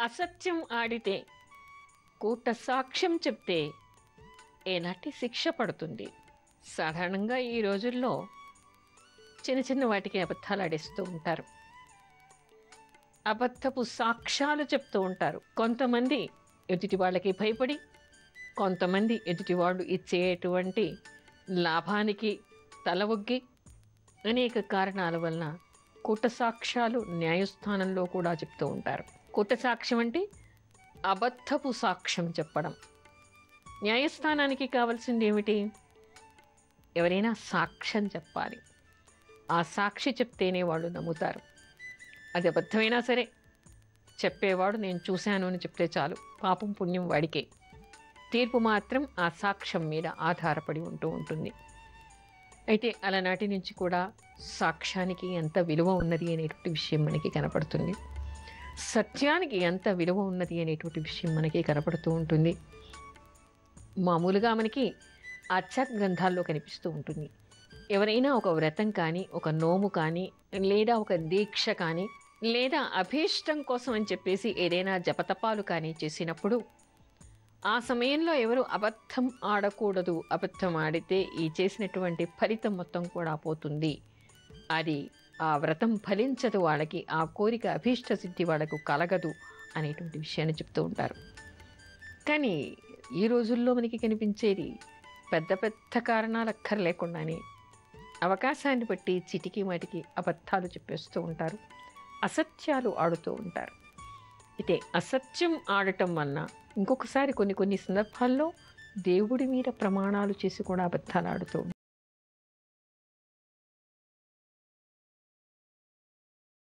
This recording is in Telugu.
అసత్యం ఆడితే కూట సాక్ష్యం చెప్తే ఎలాంటి శిక్ష పడుతుంది? సాధారణంగా ఈ రోజుల్లో చిన్న చిన్న వాటికి అబద్ధాలు ఆడేస్తూ ఉంటారు. అబద్ధపు సాక్ష్యాలు చెప్తూ ఉంటారు. కొంతమంది ఎదుటి వాళ్ళకి భయపడి, కొంతమంది ఎదుటి వాళ్ళు ఇచ్చేటువంటి లాభానికి తల ఒగ్గి, అనేక కారణాల వలన కూట సాక్ష్యాలు న్యాయస్థానంలో కూడా చెప్తూ ఉంటారు. కూట సాక్ష్యం అంటే అబద్ధపు సాక్ష్యం చెప్పడం. న్యాయస్థానానికి కావాల్సింది ఏమిటి? ఎవరైనా సాక్ష్యం చెప్పాలి. ఆ సాక్షి చెప్తేనే వాళ్ళు నమ్ముతారు. అది అబద్ధమైనా సరే చెప్పేవాడు నేను చూశాను అని చెప్తే చాలు, పాపం పుణ్యం వాడికే. తీర్పు మాత్రం ఆ సాక్ష్యం మీద ఆధారపడి ఉంటూ ఉంటుంది. అయితే అలనాటి నుంచి కూడా సాక్ష్యానికి ఎంత విలువ ఉన్నది అనేటువంటి విషయం మనకి కనపడుతుంది. సత్యానికి ఎంత విలువ ఉన్నది అనేటువంటి విషయం మనకి కనపడుతూ ఉంటుంది. మామూలుగా మనకి ఆధ్యాత్మిక గ్రంథాల్లో కనిపిస్తూ ఉంటుంది. ఎవరైనా ఒక వ్రతం కానీ, ఒక నోము కానీ, లేదా ఒక దీక్ష కానీ, లేదా అభీష్టం కోసం అని చెప్పేసి ఏదైనా జపతపాలు కానీ చేసినప్పుడు ఆ సమయంలో ఎవరు అబద్ధం ఆడకూడదు. అబద్ధం ఆడితే ఈ చేసినటువంటి ఫలితం మొత్తం కూడా పోతుంది. అది ఆ వ్రతం ఫలించదు, వాళ్ళకి ఆ కోరిక అభీష్ట సిద్ధి వాళ్ళకు కలగదు అనేటువంటి విషయాన్ని చెప్తూ ఉంటారు. కానీ ఈ రోజుల్లో మనకి కనిపించేది పెద్ద పెద్ద కారణాలు అక్కర్లేకుండానే అవకాశాన్ని బట్టి చిటికి మాటికి అబద్ధాలు చెప్పేస్తూ ఉంటారు, అసత్యాలు ఆడుతూ ఉంటారు. అయితే అసత్యం ఆడటం వలన ఇంకొకసారి కొన్ని సందర్భాల్లో దేవుడి మీద ప్రమాణాలు చేసి కూడా అబద్ధాలు ఆడుతూ